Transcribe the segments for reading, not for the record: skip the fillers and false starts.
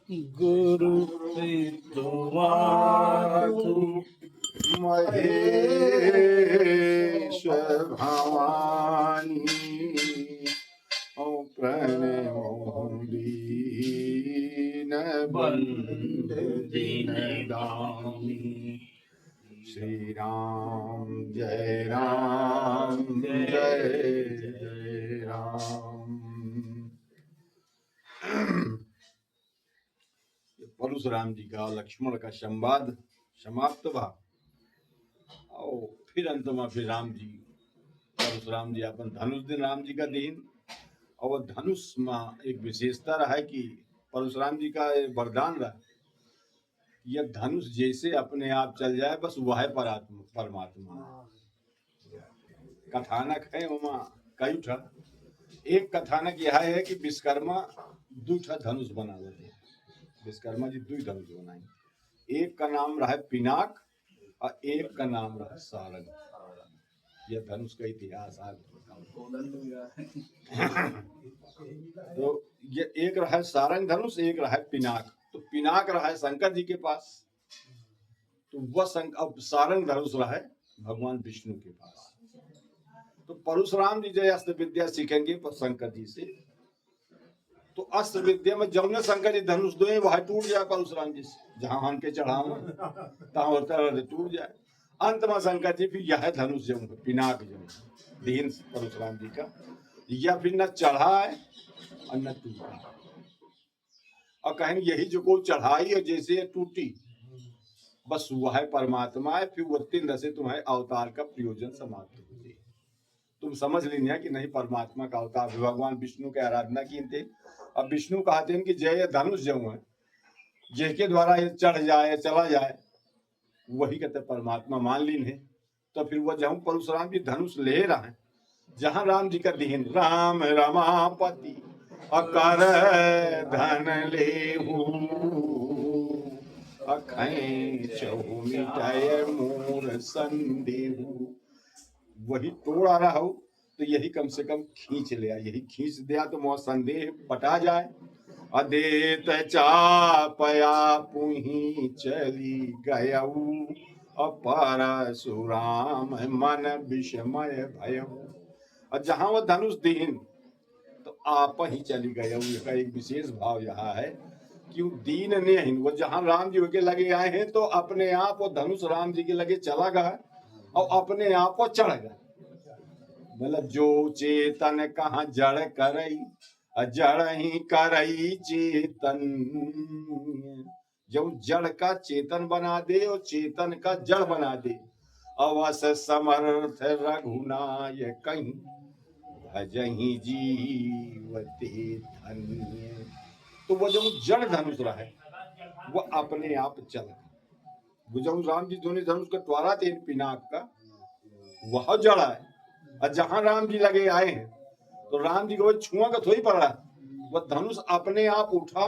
गुरु विद्वातु महेश भवानी ओ प्रणयो दीन बंधु दीन दानी श्री राम जय जय राम। परशुराम जी का लक्ष्मण का संवाद समाप्त हुआ और फिर अंत में फिर राम जी परशुराम जी अपन धनुष दिन राम जी का दिन और धनुष में एक विशेषता रहा है कि परशुराम जी का वरदान रहा, यह धनुष जैसे अपने आप चल जाए बस वह है परमात्मा। कथानक है वहाँ कई ठा। एक कथानक यह है कि विश्वकर्मा दूठा धनुष बना लेते हैं। विश्वकर्मा जी दो धनुष बनाए, एक का नाम रहा पिनाक और एक का नाम रहा सारंग। यह धनुष का इतिहास आज तो ये एक रहा सारंग धनुष, एक रहा पिनाक। तो पिनाक रहा है शंकर जी के पास, तो वह अब सारंग धनुष रहा है भगवान विष्णु के पास। तो परशुराम जी जय अस्त्र विद्या सीखेंगे शंकर जी से, तो अस्त्र विद्या में जब ने शंकर जी धनुष दो वह टूट जाए परशुराम जी से, जहां हन के चढ़ाओ टूट जाए। अंत में शंकर जी फिर यह धनुष जो पिनाक जो दीन परशुराम जी का, यह फिर न चढ़ा है और न टूटा, और कहेंगे यही जो को चढ़ाई और जैसे टूटी बस वह है परमात्मा है। फिर वो तीन से तुम्हारे अवतार का प्रयोजन समाप्त हो जाए। तुम समझ लेना कि नहीं परमात्मा का अवतार भगवान विष्णु की आराधना की थे। अब विष्णु कहते हैं कि जय धनुष जो है जय के द्वारा ये चढ़ जाए चला जाए वही कहते परमात्मा मान लीन है। तो फिर वह जहाँ परशुराम जी धनुष ले रहा है, जहाँ राम जी का दीन राम रमापति अकर धन ले मिटाए मोर संदेहु, वही तोड़ आ रहा हो तो यही कम से कम खींच लिया, यही खींच दिया तो मोह संदेह पटा जाए। अदेत चापया पुही चली गयऊ अपरशुराम मन विषमय भयऊ। और जहां वह धनुष दीन तो आप ही चली गयऊ। का एक विशेष भाव यहाँ है कि दीन नहीं, वो जहां राम जी के लगे आए हैं तो अपने आप वो धनुष राम जी के लगे चला गया और अपने आप वो चढ़ गया। मतलब जो चेतन कहाँ जड़ करई जड़ ही करई चेतन, जो जड़ का चेतन बना दे और चेतन का जड़ बना दे। अवस समर्थ रघुनाय कहीं भजही जीवते धन्य। तो वो जो जड़ धनुष रहा है वो अपने आप चल, वो जो राम जी दोनों धनुष का ट्वारा थे पिनाक का वह जड़ है। और जहां राम जी लगे आए हैं तो राम जी को छुआ का थोड़ी पड़ रहा है, वह धनुष अपने आप उठा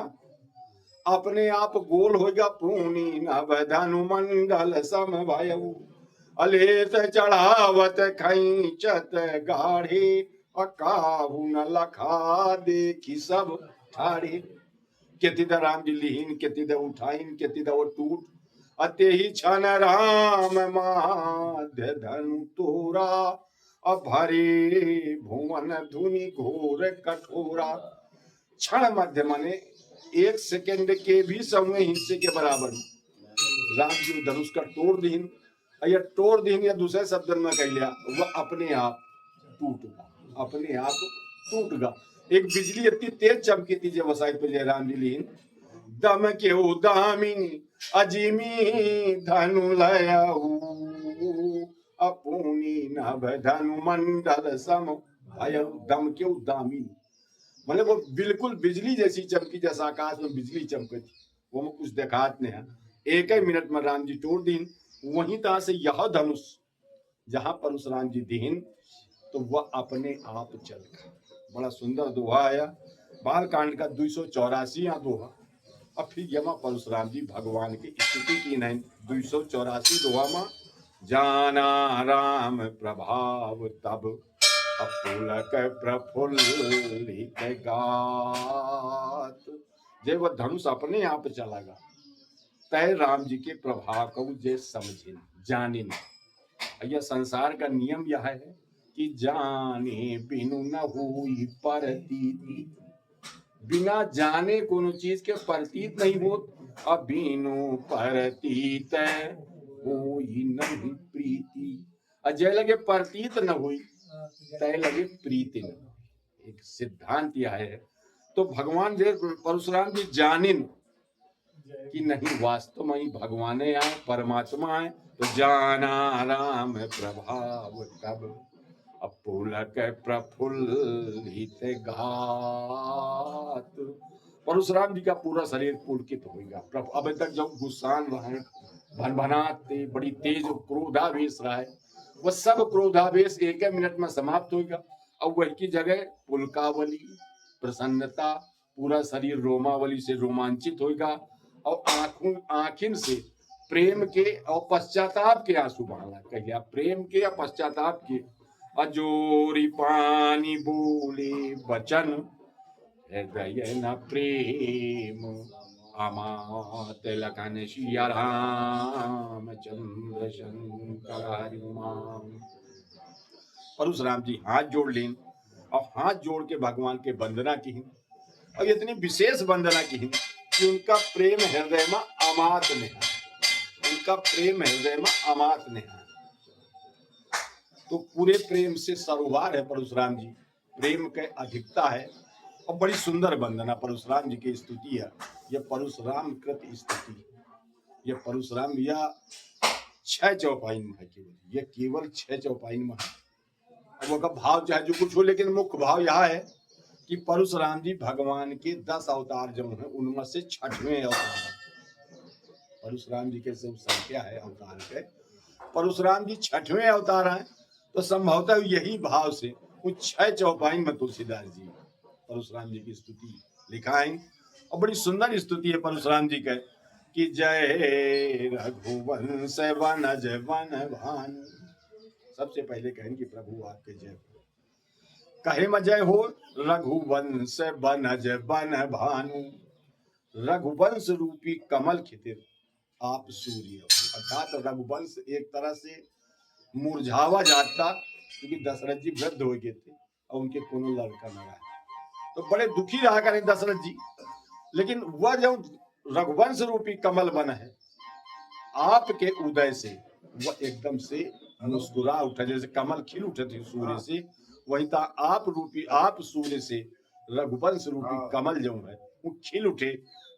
अपने आप गोल हो गया। पूनी नभ धनु मंडल सम भयऊ अलेत चढ़ावत खैचत गाढ़े अकाहु न लखा देखी सब ठाड़े। केतिदा राम जी लीन केतिदा उठाइन केतिदा वो टूट अते ही छन राम माध्य धनु तोरा अभरे भुवन धुनि घोर कठोरा। क्षण मध्य माने एक सेकंड के भी समय हिस्से के बराबर राम जी धनुष का तोड़ दीन, या तोड़ दीन या दूसरे शब्द में कह लिया वह अपने आप टूट गया, अपने आप टूट गया। एक बिजली इतनी तेज चमकी थी जब वसाई पे जय राम जी लीन दम के दामिनी अजीमी धनु लयऊ अपूनी नभ धनु मंडल सम भयऊ। दम के दामिनी मतलब वो बिल्कुल बिजली जैसी चमकी, जैसा आकाश में बिजली चमकी थी वो में कुछ देखात नहीं है। एक ही मिनट में राम जी तोड़ दीन। वहीं तरह से यह धनुष जहां परशुराम जी दीन तो वह अपने आप चल गया। बड़ा सुंदर दोहा आया बाल कांड का 284 दोहा। अब फिर यमा परशुराम जी भगवान की स्तुति की नहीं 284 दोहा में जाना राम प्रभाव तब अपुलक प्रफुल्लित गात जब वह धनुष अपने आप चलागा तय राम जी के प्रभाव को जे समझे जाने न। यह संसार का नियम यह है कि जाने बिनु न हुई परतीति, बिना जाने कोनो चीज के प्रतीत नहीं हो, अब बिनु परतीत होई नहीं प्रीति। अजय लगे प्रतीत न हुई तय लगे प्रीति न। एक सिद्धांत यह है। तो भगवान देव परशुराम जी जानिन कि नहीं वास्तव में ही भगवान आए, परमात्मा आए, तो जाना राम प्रभाव तब अपुलक प्रफुल्लित घात। परशुराम जी का पूरा शरीर पुलकित होगा। अब तक जब गुस्सान रहे, भनभनाते, बड़ी तेज क्रोधावेश रहा है, वह सब क्रोधावेश एक मिनट में समाप्त होगा। अब वही की जगह पुलकावली, प्रसन्नता, पूरा शरीर रोमावली से रोमांचित होगा और आंखिन से प्रेम के और पश्चाताप के आंसू बहना। कहिया प्रेम के या पश्चाताप के। अजोरी पानी बोले वचन हृदय न प्रेम, अमात लखन सिया राम चंद्र शंकर हरिमाम। परशुराम जी हाथ जोड़ लें और हाथ जोड़ के भगवान के वंदना की, और इतनी विशेष वंदना की कि उनका प्रेम हृदय में अमात ने है, उनका प्रेम हृदय में अमात ने है। तो पूरे प्रेम से सरोवर है परशुराम जी, प्रेम के अधिकता है। और बड़ी सुंदर वंदना परशुराम जी की स्तुति है। यह परशुराम कृत स्तुति, यह परशुराम या 6 चौपाई में है, केवल यह केवल 6 चौपाई में है। अब वो का भाव चाहे जो कुछ हो, लेकिन मुख्य भाव यह है कि परशुराम जी भगवान के 10 अवतार जो हैं उनमें से 6वें अवतार। परशुराम जी के सब संख्या है अवतार के, परशुराम जी 6वें अवतार हैं। तो संभवतः यही भाव से वो 6 चौपाई में तुलसीदास जी परशुराम जी की स्तुति लिखाएं। और बड़ी सुंदर स्तुति है परशुराम जी के कि जय रघुवंश वनज वन भानु। सबसे पहले कहें कि प्रभु आपके जय हो, कहे में जय हो। रघुवंश वनज वन भानु, रघुवंश रूपी कमल खितिर आप सूर्य। अर्थात रघुवंश एक तरह से मुरझावा जाता, क्योंकि दशरथ जी वृद्ध हो गए थे और उनके कोनो लड़का न रहा, तो बड़े दुखी रहा करें दशरथ जी। लेकिन वह जब रघुवंश रूपी कमल बना है आपके उदय से, वह एकदम से मुस्कुरा उठा, जैसे कमल खिल उठे थे सूर्य से, वही था आप रूपी, आप सूर्य से रघुवंश रूपी कमल जो है वो खिल उठे।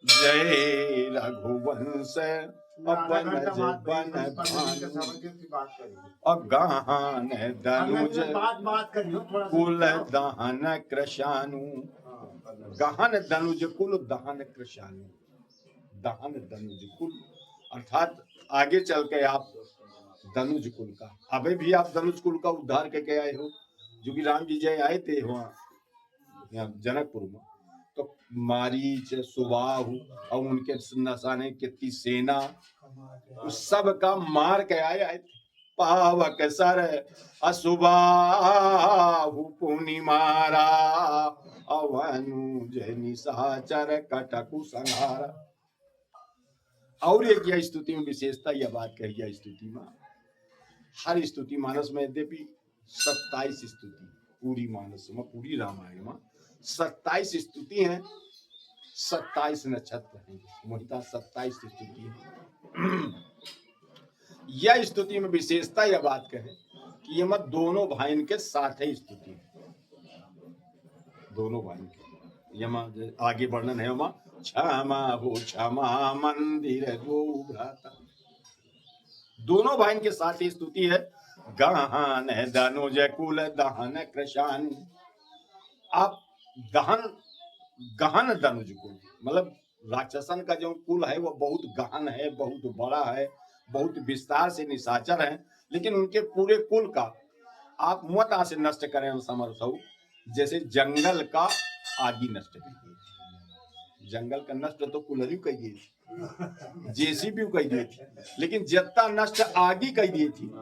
जय रघुवंश अपन अगहन दनुज कुल दहन कृशानु। गहन दनुज कुल दहन कृशानु, दहन दनुज कुल अर्थात आगे चल के आप धनुज कुल का, अबे भी आप धनुज कुल का उद्धार करके आए हो। जो कि राम जी जय आए थे वहाँ जनकपुर में, तो मारीच सुबाहु और उनके नसाने कितनी सेना, उस सब का मार के आए थे। पावक सर असुबाहु पुनि मारा, अवनुज निशाचर कटकु संहारा। और एक यह स्तुति में विशेषता यह बात कही है, स्तुति में हर स्तुति मानस में यद्यपि 27 स्तुति, पूरी मानस में, पूरी रामायण में 27 स्तुति हैं, 27 नक्षत्र हैं, मोहिता 27 स्तुति है। यह स्तुति में विशेषता यह बात कहे कि ये मत दोनों भाई के साथ ही स्तुति है, दोनों भाई के। यमा आगे वर्णन है, वहां क्षमा हो क्षमा मंदिर दो भ्राता, दोनों भाई के साथ ही स्तुति है। गहन धनुज कुल दहन कृशानु, आप दहन गहन धनुज कुल मतलब राक्षसन का जो कुल है वह बहुत गहन है, बहुत बड़ा है, बहुत विस्तार से निशाचर है, लेकिन उनके पूरे कुल का आप मत से नष्ट करें समर्थ हो, जैसे जंगल का आदि नष्ट कीजिए। जंगल का नष्ट तो कुलरी कह दिए, जेसीबी कह दिए थी, लेकिन जितना नष्ट आगे कह दिए थी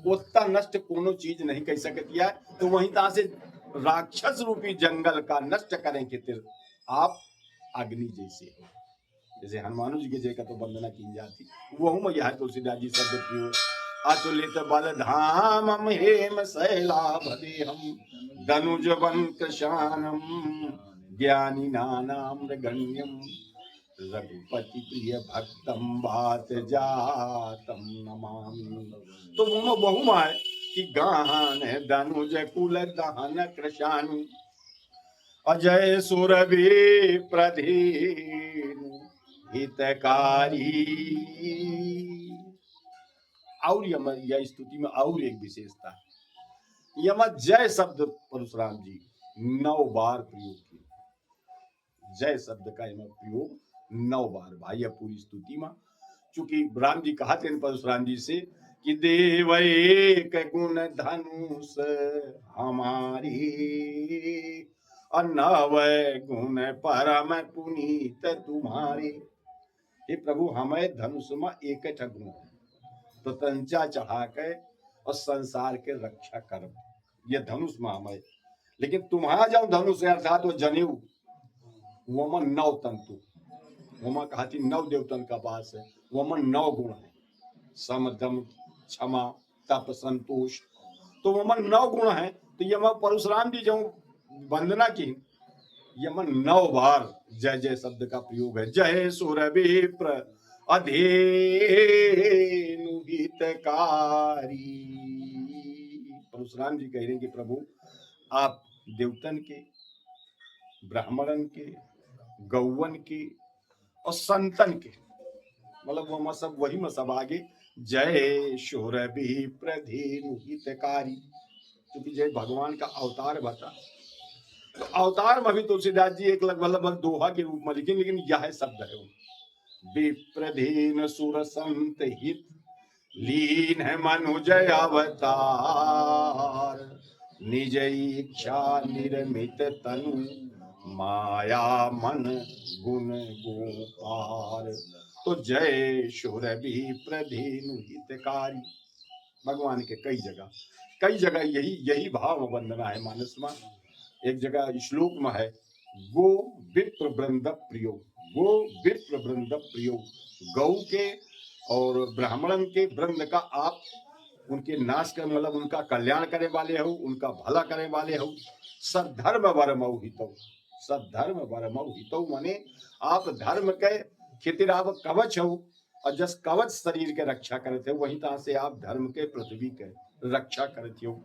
उतना नष्ट कोनो चीज नहीं कह सकती है। तो वहीं तरह से राक्षस रूपी जंगल का नष्ट करें के तिर आप अग्नि जैसे हो। जैसे हनुमान जी के जय का तो वंदना की जाती, वह मैं यहाँ तुलसीदास जी शब्द प्रयोग। अतुलित बल धाम हेम शैलाभे हम धनुज वन कृशानम ज्ञानी नानाम गण्यम रघुपति प्रिय भक्तम बात जातम नमामि। तो वो बहु है कि गान धनुज कुल दहन कृशानु अजय सुरभि प्रधीन हितकारी। और यह स्तुति में और एक विशेषता है, यम जय शब्द परशुराम जी 9 बार प्रयोग किए। जय शब्द का यम प्रयोग 9 बार भाई पूरी स्तुति में। चूंकि राम जी कहते हैं परशुराम जी से कि देव एक गुण धनुष हमारी नव गुण परम पुनीत तुम्हारे। हे प्रभु हमें धनुष में एक गुण है, तो तंचा चढ़ा के और संसार के रक्षा कर, ये धनुष में हमें। लेकिन तुम्हारा जब धनुष है अर्थात वो जनेऊ, वो में 9 तंतु, वो में कहती 9 देवतन का पास है, वो में 9 गुण है, सम दम क्षमा तप संतोष, तो वो में 9 गुण है। तो ये मैं परशुराम जी जो वंदना की, ये में 9 बार जय जय शब्द का प्रयोग है। जय सुरभि अधेनु हितकारी। परशुराम जी कह रहे हैं कि प्रभु आप देवतन के, ब्राह्मणन के, गौवन के और संतन के, मतलब वो सब वही में सब आगे जय सुरभि प्रधेनु हितकारी, क्योंकि जय भगवान का अवतार बता। तो अवतार में भी तुलसीदास जी एक लगभग दोहा के रूप में लिखे, लेकिन यह शब्द है विप्रधीन सुर संत हित लीन है मनुजय अवतार निज इच्छा निर्मित तनु माया मन गुण गोपार। तो जय सुरभि प्रधेनु हितकारी, भगवान के कई जगह यही भाव वंदना है मानस में। एक जगह श्लोक में है गो विप्र वृंद प्रियो, गो विप्र वृंद प्रियो, गौ के और ब्राह्मणन के वृंद का आप उनके नाश कर, मतलब उनका कल्याण करने वाले हो, उनका भला करने वाले हो। सद्धर्म वरमौ हितौ, सद्धर्म वरमौ हितौ माने आप धर्म के खितिर आप कवच हो, और जस कवच शरीर के रक्षा करते हो, वही तरह से आप धर्म के पृथ्वी के रक्षा करते हो।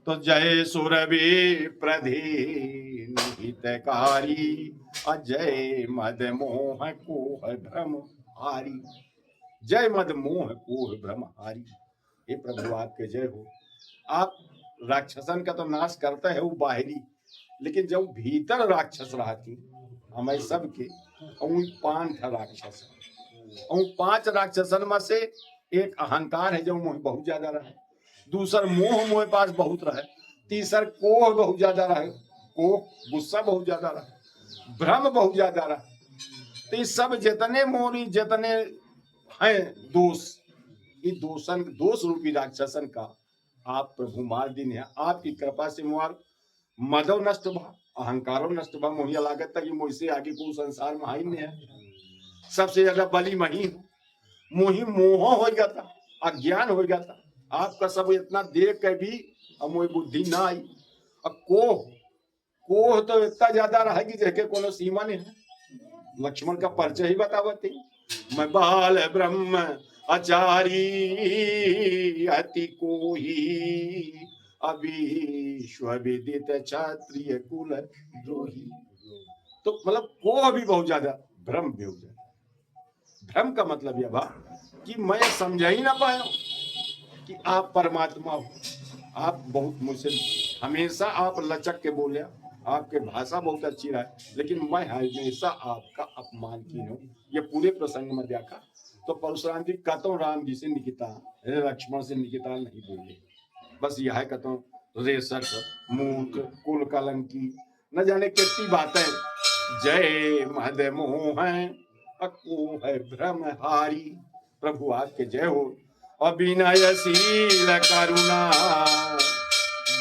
तो जय सुरभि प्रधेनु हितकारी अजय मद मोह कोह भ्रम हारी। जय मद मोह कोह भ्रम हारी, हे प्रभु आपके जय हो। आप राक्षसन का तो नाश करते है वो बाहरी, लेकिन जब भीतर राक्षस रहती हमें सबके, और 5 राक्षस, और 5 राक्षसन में से एक अहंकार है जो मोह बहुत ज्यादा रहा, दूसर मोह मोह पास बहुत रहे, तीसर कोह बहुत ज्यादा रहे, कोह गुस्सा बहुत ज्यादा रहे, भ्रम बहुत ज्यादा रहे। तो ये सब जितने मोरी जितने हैं दोष, ये दोष रूपी राक्षसन का आप प्रभु मार दिन है। आपकी कृपा से मुआर मदो नष्ट भा, अहंकारो नष्ट भा, मोहिया लागत था कि मुझसे आगे को संसार में ही नहीं है। सबसे ज्यादा बली मही मोही मोह हो गया था, अज्ञान हो गया था। आपका सब इतना देख के भी अब मोही बुद्धि ना आई। अब कोह तो इतना ज्यादा रहेगी जैसे कोनो सीमा नहीं है। लक्ष्मण का परिचय ही बतावती, मैं बाल ब्रह्म आचारी अति कोही अविश्व विदित क्षत्रिय कुल द्रोही। तो मतलब कोह भी बहुत ज्यादा, भ्रम भी हो जाता। भ्रम का मतलब यह बा कि मैं समझ ही ना पाया कि आप परमात्मा हो। आप बहुत मुझसे हमेशा आप लचक के बोले, आपके भाषा बहुत अच्छी रहे, लेकिन मैं हमेशा आपका अपमान की हूँ। ये पूरे प्रसंग में देखा तो परशुराम जी कतो राम जी से निकिता, लक्ष्मण से निकिता नहीं बोले, बस यह कतो रेसक मूर्ख कुल कलंकी न जाने कितनी बातें। जय मद मोह अको है भ्रम हारी, प्रभु आपके जय हो। अविनयशील करुणा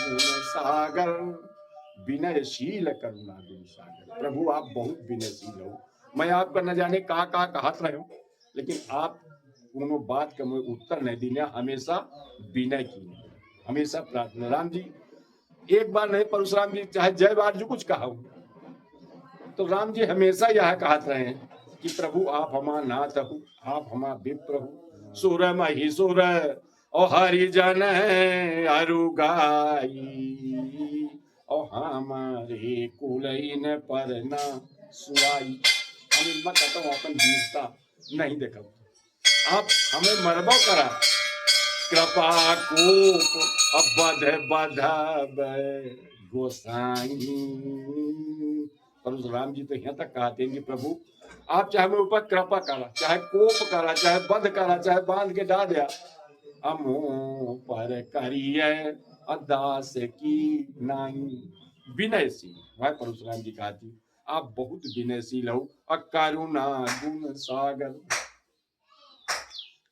गुण सागर विनयशील करुणा गुण सागर। प्रभु आप बहुत विनयशील हो। मैं आपका न जाने का कहत रहे हो, लेकिन आप कोनो बात का मैं उत्तर नहीं दीने, हमेशा विनय की, हमेशा प्रार्थना। राम जी एक बार नहीं, परशुराम जी चाहे जय बार जो कुछ कहा, तो राम जी हमेशा यह कहते रहे हैं कि प्रभु आप हमारा नाथ हो, आप हमारा विप्र हो, सुर महिसुर और हरिजन अरु गाई, और हमारे कुलईन पर न सुआई। हम इनमें कहता हूँ अपन वीरता नहीं देखा, आप हमें मरबो करा, कृपा कोप अबध बधब गोसाई। परशुराम जी तो यहाँ तक कहते हैं कि प्रभु आप चाहे मेरे ऊपर कृपा करा, चाहे कोप करा, चाहे बध करा, चाहे बांध के डाल दिया, अमो पर करिए अदास की नाई। विनयशील भाई परशुराम जी कहती आप बहुत विनयशील हो। करुणा गुण सागर,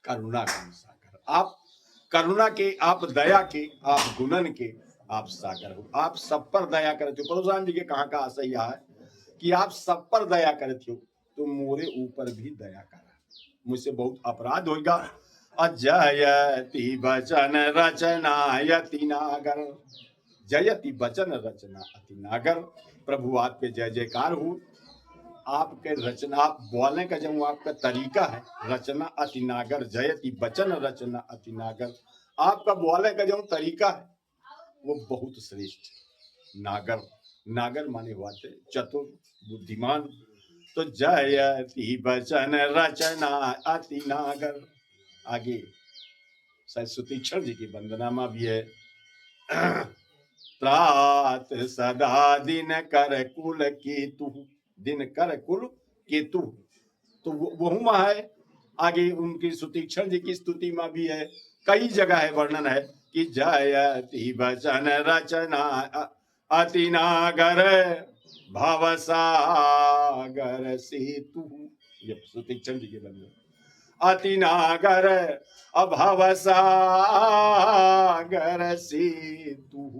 करुणा गुण सागर, आप करुणा के, आप दया के, आप गुणन के, आप सागर हो। आप सब पर दया करते हो। परशुराम जी के कहाँ का आशय यह है कि आप सब पर दया करते हो, तो मोरे ऊपर भी दया करा, मुझसे बहुत अपराध होगा। अजयति वचन रचना यति नागर, जयति वचन रचना अति नागर। प्रभु आपके जय जयकार हो। आपके रचना, आप बोलने का जो आपका तरीका है, रचना अति नागर, जयति वचन रचना अति नागर। आपका बोलने का जो तरीका है वो बहुत श्रेष्ठ। नागर, नागर माने हुआ थे चतुर, बुद्धिमान। तो जयति वचन रचना अति नागर। आगे सुतीक्षण जी की वंदना में भी है, त्रात सदा दिन कर कुल केतु, दिन कर कुल केतु, तो वो है। आगे उनकी सुतीक्षण जी की स्तुति में भी है, कई जगह है वर्णन है कि जयति वचन रचना अति नागर भवसागर सेतु। ये सुतीक्षण जी के वर्णन, अति नागर अभवसागर सेतु,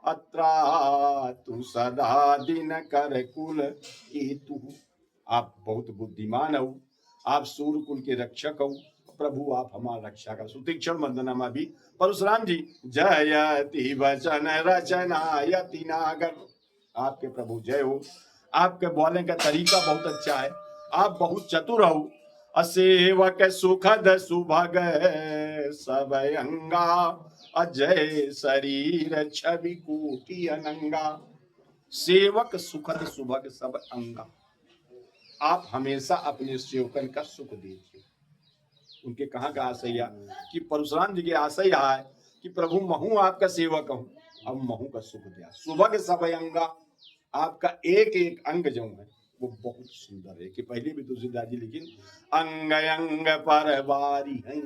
अत्रातु सदा दिन कर कुल केतु। आप बहुत बुद्धिमान हो, आप सूर्य कुल के रक्षक हो। प्रभु आप हमारा रक्षा कर। सुतीक्षण वंदना में भी परशुराम जी जयति वचन रचना यति नागर, आपके प्रभु जय हो। आपके बोलने का तरीका बहुत अच्छा है, आप बहुत चतुर हो। असेवक सुखद सुभग सब अंगा, अजय शरीर छवि कोटि अनंगा। सेवक सुखद सुभग सब अंगा, आप हमेशा अपने सेवकन का सुख देते। उनके कहाँ का आशय कि परशुराम जी के आशय है कि प्रभु महू आपका सेवक हूँ, अब महू का सुख दिया। सुभग सब अंगा, आपका एक एक अंग जो है वो बहुत सुंदर है। कि पहले भी तुलसीदास जी लेकिन अंग अंग पर बारी है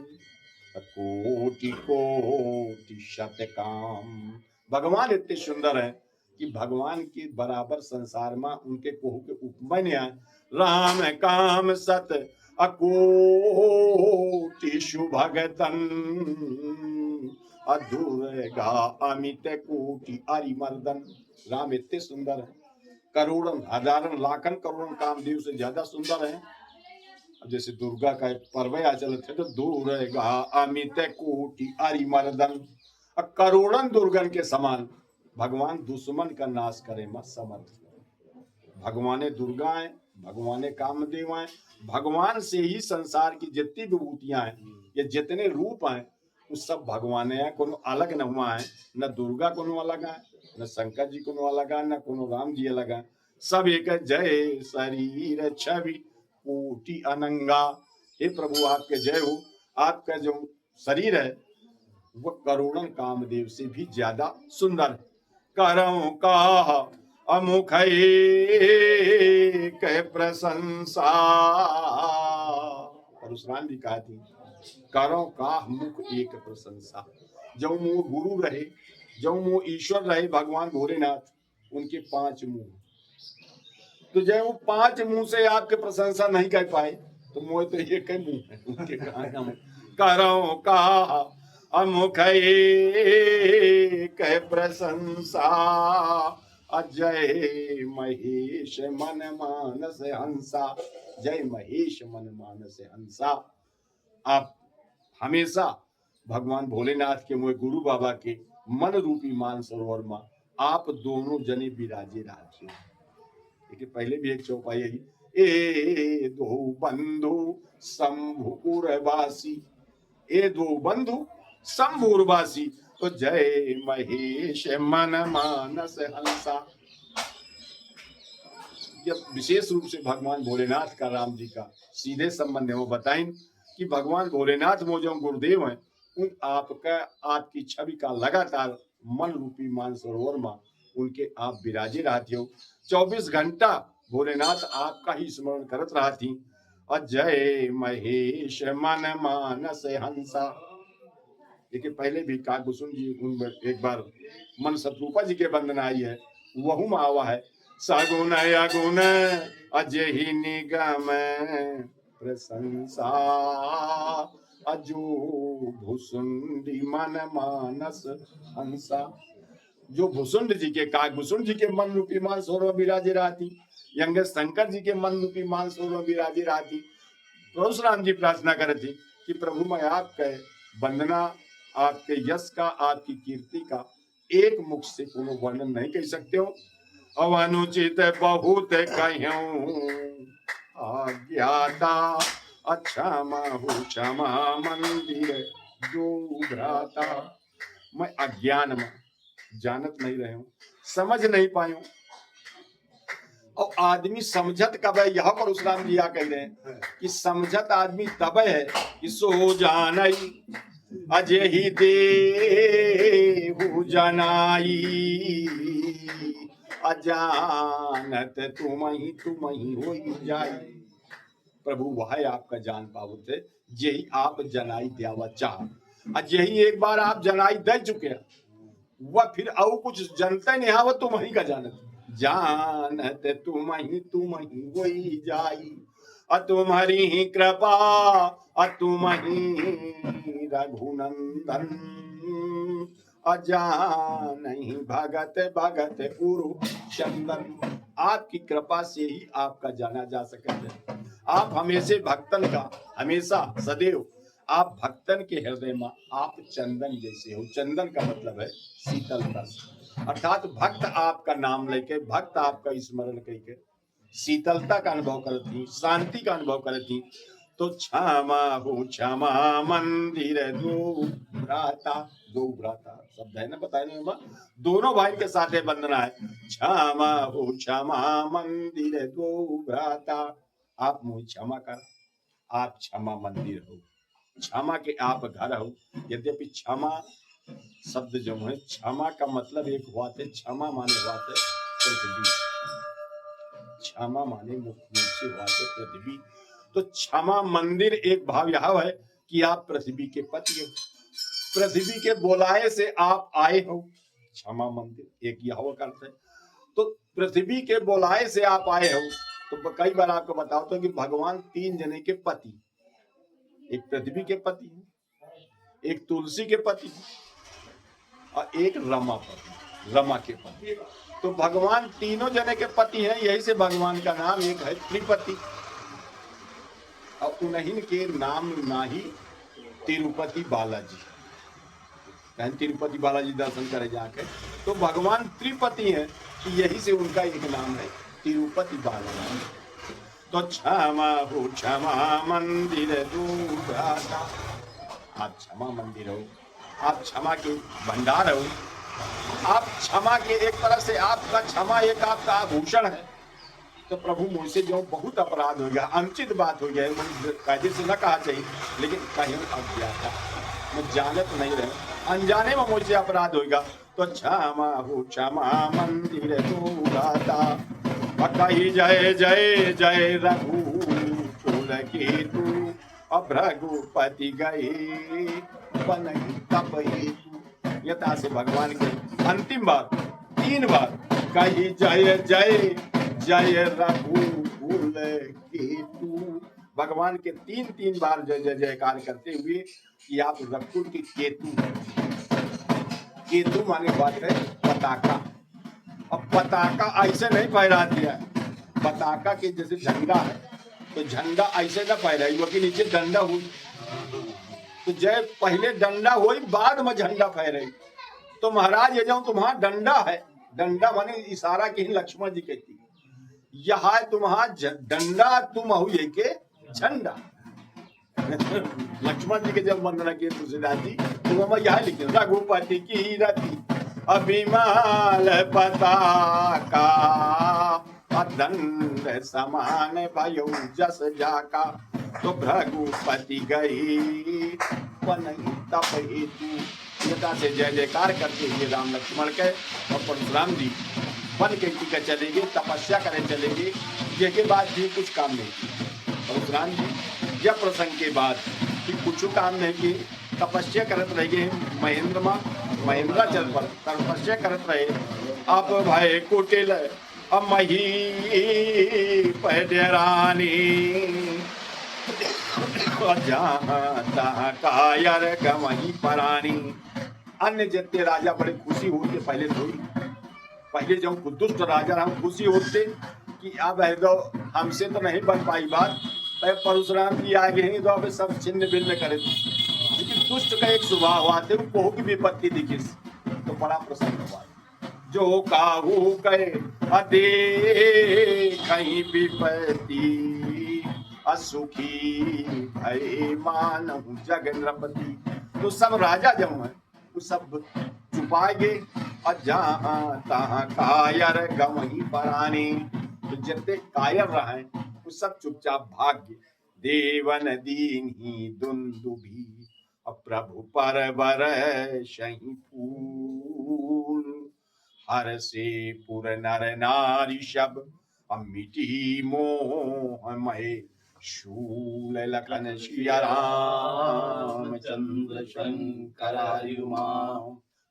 कोटि कोटि शत काम। भगवान इतने सुंदर है कि भगवान के बराबर संसार में उनके कोहू के उपमा नहीं आए। राम काम सत अकोटि शुभगतन, अधुरगा अमित कोटि अरिमर्दन। राम इतने सुंदर है, करोड़ों हजारों लाखन करोड़ों कामदेव से ज्यादा सुंदर है। जैसे दुर्गा का पर्व आचल थे तो दुर्गा अमित कोटि अरिमर्दन, करोड़न दुर्गन के समान भगवान दुश्मन का नाश करे मत समर्थ। भगवाने दुर्गा है, भगवाने कामदेव है, भगवान से ही संसार की जितनी विभूतियां हैं, ये जितने रूप हैं वो सब भगवान है। कोनो अलग न हुआ है, न दुर्गा कोनो अलग है, न शंकर जी कोनो अलग है, न कोनो राम जी अलग है। सब एक जय शरीर छवि कोटि अनंगा। हे प्रभु आपके जय हो। आपका जो शरीर है वो करोड़ों कामदेव से भी ज्यादा सुंदर है। करऊं का अमुख कह प्रशंसा, परशुराम जी कहा थी करो का मुख एक प्रशंसा। जो मुँह गुरु रहे, जो मुँह ईश्वर रहे भगवान भोलेनाथ, उनके 5 मुँह, तो जब वो 5 मुँह से आपके प्रशंसा नहीं कर पाए तो मोह तो एक ही मुँह है उनके। करो का अमुख एक प्रशंसा, अजय महेश मन मानस हंसा। जय महेश मन मानस हंसा। आप हमेशा भगवान भोलेनाथ के मोए गुरु बाबा के मन रूपी मान सरोवर में आप दोनों जने विराजे राखे। देखिए पहले भी एक चौपाई है, ए दो बंधु शंभुपुरवासी, ए दो बंधु शंभुरवासी, तो जय महेश मन मानस हंसा। जब विशेष रूप से भगवान भोलेनाथ का राम जी का सीधे संबंध है वो बताएं कि भगवान भोलेनाथ वो जो गुरुदेव हैं उन आपका आपकी छवि का लगातार मन रूपी मान सरोवर में उनके आप विराजे रहते हो। 24 घंटा भोलेनाथ आपका ही स्मरण करत रहती। अजय महेश मन मानस हंसा। देखिए पहले भी काकभूषण जी एक बार मन शत्रुपा जी के बंधन आई है, वहु में आवा है, सगुन अगुण अजय ही निगम प्रशंसा, अजो भुसुंडी मन मानस हंसा। जो भुसुंड जी के काकभूषण जी के मन रूपी मान सरोवर विराजे रहती, यंग शंकर जी के मन रूपी मान सरोवर विराजे रहती। परशुराम जी प्रार्थना करती कि प्रभु मैं आपके वंदना, आपके यश का, आपकी कीर्ति का एक मुख से कोनो वर्णन नहीं कर सकते हो। अब अनुचित बहुत कहूं अज्ञाता, अच्छा माहू क्षमा मंदिर जो भ्राता। मैं अज्ञान में जानत नहीं रहे हूं, समझ नहीं पायो। और आदमी समझत कब है, यहाँ पर परशुराम जी कह रहे हैं कि समझत आदमी तब है कि सो जानई अजय ही देहु जनाई, अजानत तुम ही हो जाई। प्रभु वह आपका जान पावत है यही आप जनाई द्यावा चाह। यही एक बार आप जनाई दे चुके हैं, वह फिर और कुछ जनता नहीं आवत तुम ही का जानत। जानत तुम ही वही जाई, तुम्हारी ही कृपा तुम्ही रघुनंदन, अजान भगत भगत गुरु चंदन। आपकी कृपा से ही आपका जाना जा सकता है। आप हमेशा भक्तन का, हमेशा सदैव आप भक्तन के हृदय में आप चंदन जैसे हो। चंदन का मतलब है शीतलता, अर्थात भक्त आपका नाम लेके, भक्त आपका स्मरण करके शीतलता का अनुभव करती, शांति का अनुभव करती। तो क्षमा हो क्षमा मंदिर दो भ्राता, दो भ्राता शब्द है ना, बताए ना, दोनों भाई के साथ बंधना है। क्षमा हो क्षमा मंदिर दो भ्राता, आप मुझे क्षमा कर, आप क्षमा मंदिर हो, क्षमा के आप घर हो। यद्यपि क्षमा शब्द जो है, क्षमा का मतलब एक हुआ थे, क्षमा माने हुआ थे पृथ्वी, क्षमा माने मुख्य से हुआ थे पृथ्वी। तो क्षमा मंदिर एक भाव यह है कि आप पृथ्वी के पति हो, पृथ्वी के बोलाए से आप आए हो। क्षमा मंदिर एक यह करते, तो पृथ्वी के बोलाए से आप आए हो। तो कई बार आपको बताओ तो कि भगवान 3 जने के पति, एक पृथ्वी के पति, एक तुलसी के पति और एक रमा के पति। तो भगवान तीनों जने के पति हैं, यही से भगवान का नाम एक है त्रिपति। और उन्हीं के नाम नाही तिरुपति बालाजी, तिरुपति बालाजी दर्शन करे जाके, तो भगवान त्रिपति हैं, यही से उनका एक नाम है तिरुपति बालाजी। तो क्षमा हो क्षमा मंदिर दूराता, आप क्षमा मंदिर हो, आप क्षमा के भंडार हो, आप क्षमा के एक तरह से आपका क्षमा एक आपका आभूषण है। तो प्रभु मुझसे जो बहुत अपराध हो गया, अनुचित बात हो गया, मुझे कायदे से न कहा चाहिए, लेकिन कहीं अज्ञाता, मैं जानत नहीं रहे, अनजाने में मुझसे अपराध होगा। तो क्षमा हो क्षमा मंदिर दूराता, कही जय जय जय रघु कुल केतु, अब रघुपति गए बन तपई। यथा से भगवान के अंतिम बार 3 बार कही जय जय जय रघुकुल केतु। भगवान के 3 बार जय जय जयकार करते हुए कि आप रकुल के केतु हैं। केतु माने बात है पताका। अब पताका ऐसे नहीं फहरा दिया, पताका के जैसे झंडा है तो झंडा ऐसे ना फहराई, वो के नीचे डंडा हुई, तो जय पहले डंडा हुई बाद में झंडा फहराई। तो महाराज ये जाऊं तुम्हारा डंडा है, डंडा माने इशारा की लक्ष्मण जी कहती, यह तुम्हारा डंडा तुम हो ये के झंडा। लक्ष्मण जी के जब वंदना किए तुलसीदास जी तो वह यह लिखे रघुपति की रति अभिमाल पताका दंड समान भयो जस जाका। तो रघुपति गई वनहि तप हेतु यथा से जय जयकार करते हुए राम लक्ष्मण के और परशुराम जी वन के टीका चलेंगे, तपस्या करे चलेंगे। ये बाद भी कुछ काम नहीं। परशुराम जी यह प्रसंग के बाद कि कुछ काम नहीं की, तपस्या करत रहे महेंद्र माँ महेंद्राचल पर तपस्या करत रहे। अब भाई कुटिल मही पहरानी कायर गमही परानी। अन्य जितने राजा बड़े खुशी होते पहले जब दुष्ट राजा हम खुशी होते कि अब हमसे तो नहीं बन पाई बात, परशुराम जी आगे ही तो अब सब छिन्न भिन्न करे। लेकिन दुष्ट का एक स्वभाव आते वो की विपत्ति दिखी तो बड़ा प्रसन्न हुआ। जो काहू कहे अदे कहीं विपत्ति असुखी भय मानहु जग नृपति। तो सब राजा जब है वो सब छुपाएंगे और जहाँ तहाँ कायर गमही परानी। तो जितने कायर रहे वो सब चुपचाप भाग गए। देवन दीन ही दुंदुभी प्रभु पर बरसहि फूल। हर से पुर नर नारी सब मिटी मोह मय शूल। लखन सिया राम चंद्र शंकर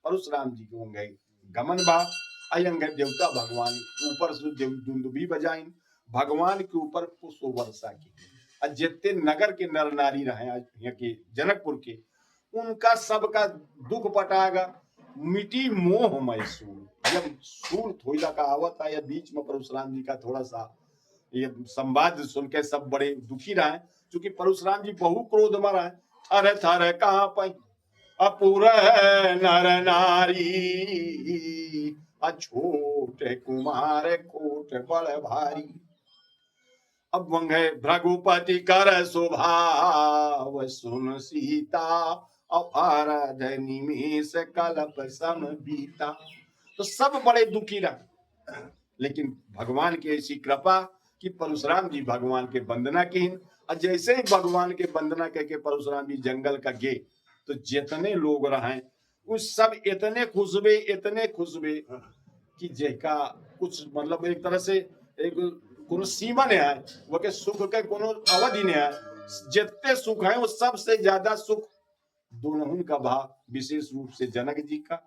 परशुराम जी को गए गमन बा अयंग देवता भगवान ऊपर से दुंदुभी बजाइन भगवान के ऊपर पुष्प वर्षा की। और जितने नगर के नर नारी रहे यहाँ के जनकपुर के उनका सबका दुख पटाएगा। मिटी मोह मय सूल। जब सूल थोड़ा का आवत है या बीच में परशुराम जी का थोड़ा सा ये संवाद सुन के सब बड़े दुखी रहे, क्योंकि परशुराम जी बहु क्रोध में रहे। थर थर कहाँ पई अपुर नर नारी अछोट कुमार कोट बड़ भारी। अब वंगे भृगुपति कर स्वभाव सुन सीता अपारध निमेष कल्प सम बीता। तो सब बड़े दुखी रहे, लेकिन भगवान की ऐसी कृपा कि परशुराम जी भगवान के वंदना की। और जैसे ही भगवान के वंदना करके परशुराम जी जंगल का गे तो जितने लोग रहे उस सब इतने खुशबे कि जैका कुछ मतलब एक तरह से एक कोनो सीमा नहीं है, वो के सुख के कोनो अवधि नहीं है। जितने सुख है वो सबसे ज्यादा सुख दोनों का भाव विशेष रूप से जनक जी का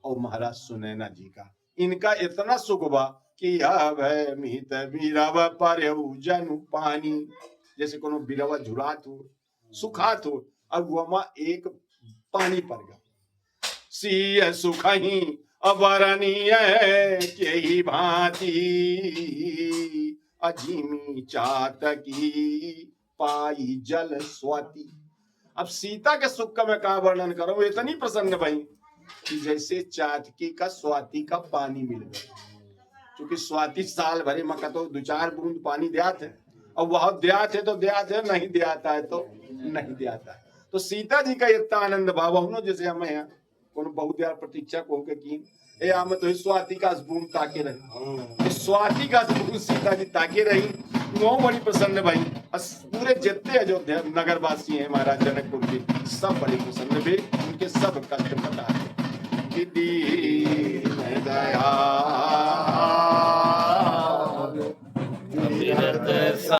और महाराज सुनैना जी का। इनका इतना सुख बा कि भय मित बीरव पर जनु पानी। जैसे कोनो बीरवा झुरात हो सुखात हो अब वमा एक पानी पर गया सीय सुख ही अवरणीय के ही भांति अजीमी चातकी पाई जल स्वाति। अब सीता के सुख का मैं कहा वर्णन करूं, इतनी प्रसन्न भई कि जैसे चातकी का स्वाति का पानी मिल गया। क्योंकि स्वाति साल भरे में तो 2-4 बूंद पानी दियात है, और वह दियात है तो दियात है, नहीं दियाता है तो नहीं दियाता है। तो सीता जी का इतना आनंद भाव जैसे हमें यहाँ बहुत देर प्रतीक्षा को होकर की आम तो स्वाति का बूंद ताके रही, स्वाति का बूंद सीता जी ताके रही। वो बड़ी प्रसन्न भाई। पूरे जितने अयोध्या नगर वासी हैं महाराज जनकपुर के सब बड़े प्रसन्न भी, उनके सब कष्ट